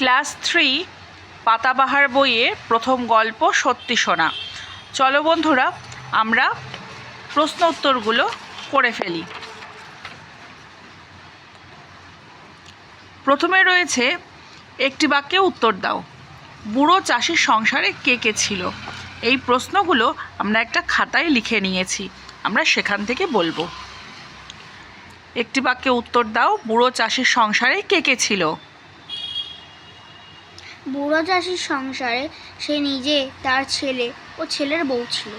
Class 3 পাতাবাহার বইয়ের প্রথম গল্প সত্যি শোনা। চলো বন্ধুরা, আমরা প্রশ্ন উত্তরগুলো করে ফেলি। প্রথমে রয়েছে একটি বাক্যে উত্তর দাও। বুড়ো চাষির সংসারে কে কে ছিল? এই প্রশ্নগুলো আমরা একটা খাতায় লিখে নিয়েছি, আমরা সেখান থেকে বলবো। একটি বাক্যে উত্তর দাও, বুড়ো চাষির সংসারে কে কে ছিল? বুড়ো চাষির সংসারে সে নিজে, তার ছেলে ও ছেলের বউ ছিল।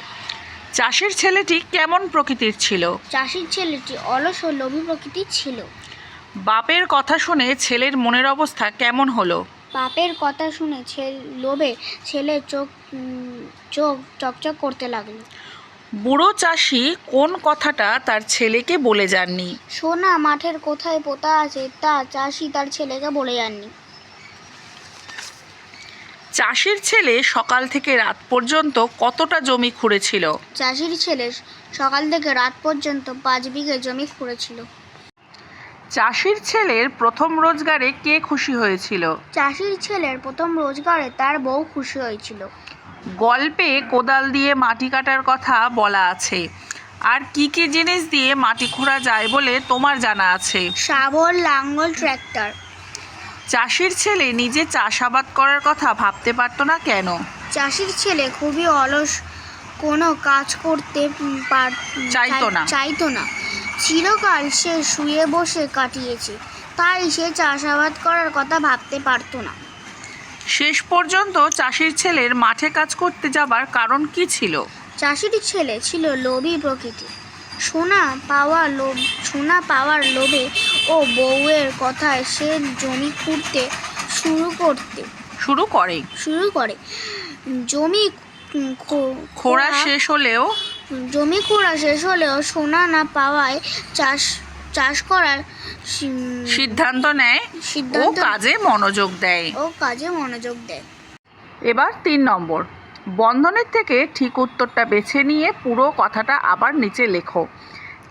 চাষির ছেলেটি কেমন প্রকৃতির ছিল? চাষির ছেলেটি অলস ও লোভী প্রকৃতির ছিল। বাপের কথা শুনে ছেলের মনের অবস্থা কেমন হলো? বাপের কথা শুনে লোভে ছেলের চোখ চকচক করতে লাগলো। বুড়ো চাষি কোন কথাটা তার ছেলেকে বলে যাননি? সোনা মাঠের কোথায় পোতা আছে তা চাষি তার ছেলেকে বলে যাননি। চাষির ছেলে সকাল থেকে রাত পর্যন্ত কতটা জমি খুঁড়েছিল? চাষির ছেলে সকাল থেকে রাত পর্যন্ত 5 বিঘে জমি খুঁড়েছিল। চাষির ছেলের প্রথম রোজগারে কে খুশি হয়েছিল? চাষির ছেলের প্রথম রোজগারে তার বউ খুশি হয়েছিল। গল্পে কোদাল দিয়ে মাটি কাটার কথা বলা আছে। আর কি কি জিনিস দিয়ে মাটি খোঁড়া যায় বলে তোমার জানা আছে? শাবল, লাঙ্গল, ট্র্যাক্টর। চাষির ছেলে নিজে চাষাবাদ করার কথা ভাবতে পারতো না কেন? চাষির ছেলে খুবই অলস, কোনো কাজ করতে চাইতো না। চিরকাল সে শুয়ে বসে কাটিয়েছে, তাই সে চাষাবাদ করার কথা ভাবতে পারতো না। শেষ পর্যন্ত চাষির ছেলের মাঠে কাজ করতে যাবার কারণ কি ছিল? চাষির ছেলে ছিল লোভী প্রকৃতি। সোনা পাওয়ার লোভে ও বউয়ের কথায় সে জমি খুঁড়তে শুরু করে। জমি খোঁড়া শেষ হলেও সোনা না পাওয়ায় চাষ করার সিদ্ধান্ত নেয় ও কাজে মনোযোগ দেয়। এবার 3 নম্বর, বন্ধনের থেকে ঠিক উত্তরটা বেছে নিয়ে পুরো কথাটা আবার নিচে লেখো।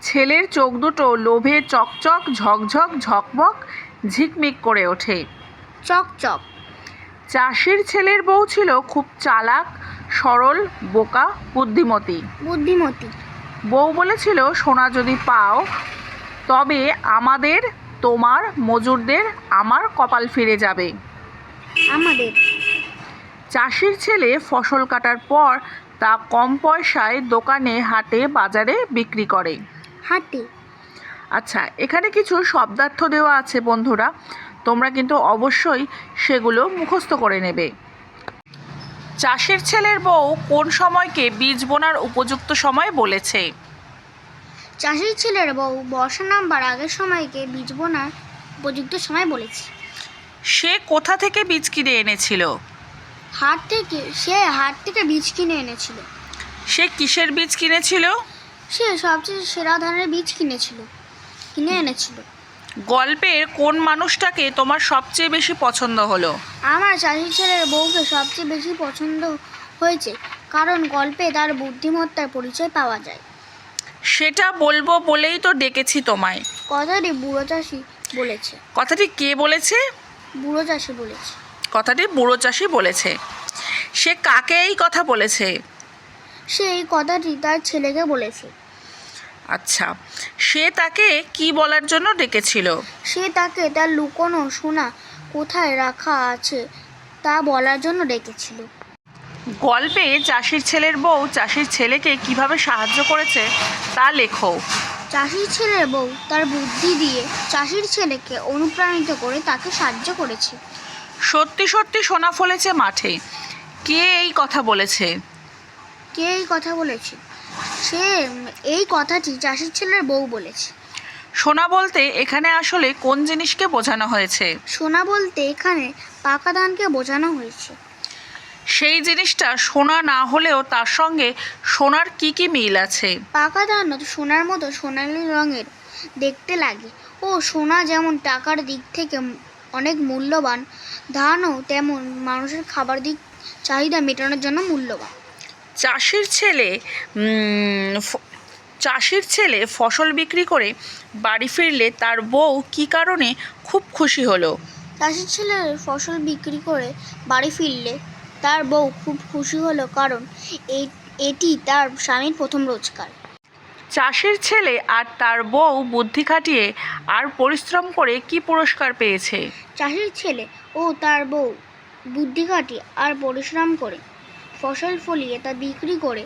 ছেলের চোখ দুটো লোভে চকচক, ঝকঝক, ঝকমক, ঝিকমিক করে ওঠে। চকচক। চাষির ছেলের বউ ছিল খুব চালাক, সরল, বোকা, বুদ্ধিমতী। বউ বলেছিল, সোনা যদি পাও তবে আমাদের, তোমার, মজুরদের আমার কপাল ফিরে যাবে। চাষির ছেলে ফসল কাটার পর তা কম পয়সায় দোকানে, হাটে, বাজারে বিক্রি করে। আচ্ছা, এখানে কিছু শব্দার্থ দেওয়া আছে বন্ধুরা, তোমরা কিন্তু অবশ্যই সেগুলো মুখস্থ করে নেবে। চাষির ছেলের বউ কোন সময়কে বীজ বোনার উপযুক্ত সময় বলেছে? চাষির ছেলের বউ বর্ষা নামবার আগের সময়কে বীজ বোনার উপযুক্ত সময় বলেছে। সে কোথা থেকে বীজ কিনে এনেছিল? হাট থেকে বীজ কিনে এনেছিল। সে কিসের বীজ কিনেছিল? সে সবচেয়ে সেরা ধানের বীজ কিনে এনেছিল। গল্পের কোন মানুষটাকে তোমার সবচেয়ে বেশি পছন্দ হলো? আমার চাষির ছেলের বউকে সবচেয়ে বেশি পছন্দ হয়েছে, কারণ গল্পে তার বুদ্ধিমত্তার পরিচয় পাওয়া যায়। সেটা বলবো বলেই তো ডেকেছি তোমায়। কথাটি বুড়ো চাষি বলেছে। কথাটি কে বলেছে? বুড়ো চাষি বলেছে। কথাটি বুড়ো চাষি বলেছে। সে কাকে এই কথা বলেছে? সে এই কথাটি তার ছেলেকে বলেছে। আচ্ছা, সে তাকে কি বলার জন্য ডেকেছিল? সে তাকে তার লুকোনো সোনা কোথায় রাখা আছে তা বলার জন্য ডেকেছিল। গল্পে চাষির ছেলের বউ চাষির ছেলেকে কিভাবে সাহায্য করেছে তা লেখো। চাষির ছেলের বউ তার বুদ্ধি দিয়ে চাষির ছেলেকে অনুপ্রাণিত করে তাকে সাহায্য করেছে। সত্যি সত্যি সোনা ফলেছে মাঠে। কে এই কথা বলেছে? সে এই কথাটি চাষির ছেলের বউ বলেছে। সোনা বলতে এখানে আসলে কোন জিনিসকে বোঝানো হয়েছে? সোনা বলতে এখানে পাকা ধানকে বোঝানো হয়েছে। সেই জিনিসটা সোনা না হলেও তার সঙ্গে সোনার কি কি মিল আছে? পাকা ধান সোনার মতো সোনালি রঙের দেখতে লাগে ও সোনা যেমন টাকার দিক থেকে অনেক মূল্যবান, ধানও তেমন মানুষের খাবার দিক চাহিদা মেটানোর জন্য মূল্যবান। চাষির ছেলে ফসল বিক্রি করে বাড়ি ফিরলে তার বউ কি কারণে খুব খুশি হলো? চাষির ছেলে ফসল বিক্রি করে বাড়ি ফিরলে তার বউ খুব খুশি হলো, কারণ এটি তার স্বামীর প্রথম রোজগার। চাষির ছেলে আর তার বউ বুদ্ধি খাটিয়ে আর পরিশ্রম করে কি পুরস্কার পেয়েছে? চাষির ছেলে ও তার বউ বুদ্ধি খাটিয়ে আর পরিশ্রম করে ফসল ফলিয়ে তা বিক্রি করে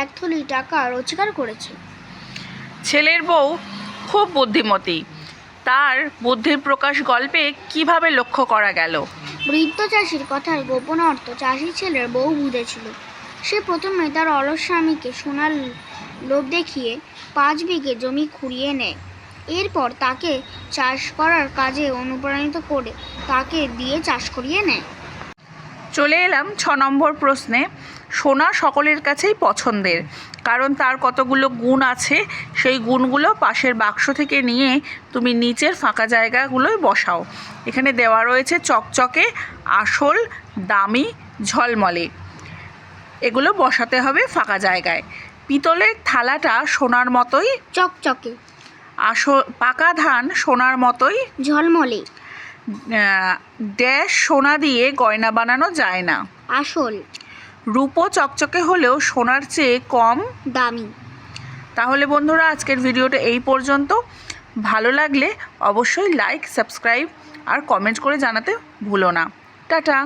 এক থলি টাকা রোজগার করেছে। ছেলের বউ খুব বুদ্ধিমতী, তার বুদ্ধির প্রকাশ গল্পে কিভাবে লক্ষ্য করা গেল? বৃদ্ধ চাষির কথার গোপন অর্থ চাষির ছেলের বউ বুঝেছিল। সে প্রথমে তার অলস স্বামীকে সোনার লোভ দেখিয়ে 5 বিঘে জমি খুঁড়িয়ে নেয়। এরপর তাকে চাষ করার কাজে অনুপ্রাণিত করে তাকে দিয়ে চাষ করিয়ে নেয়। চলে এলাম 6 নম্বর প্রশ্নে। সোনা সকলের কাছেই পছন্দের, কারণ তার কতগুলো গুণ আছে। সেই গুণগুলো পাশের বাক্স থেকে নিয়ে তুমি নিচের ফাঁকা জায়গাগুলোয় বসাও। এখানে দেওয়া রয়েছে চকচকে, আসল, দামি, ঝলমলে। এগুলো বসাতে হবে ফাঁকা জায়গায়। পিতলের থালাটা সোনার মতোই চকচকে, পাকা ধান সোনার মতোই ঝলমলে, ড্যাশ সোনা দিয়ে গয়না বানানো যায় না। আসল, রূপো চকচকে হলেও সোনার চেয়ে কম দামি। তাহলে বন্ধুরা, আজকের ভিডিওটা এই পর্যন্ত। ভালো লাগলে অবশ্যই লাইক, সাবস্ক্রাইব আর কমেন্ট করে জানাতে ভুলো না। টাটা।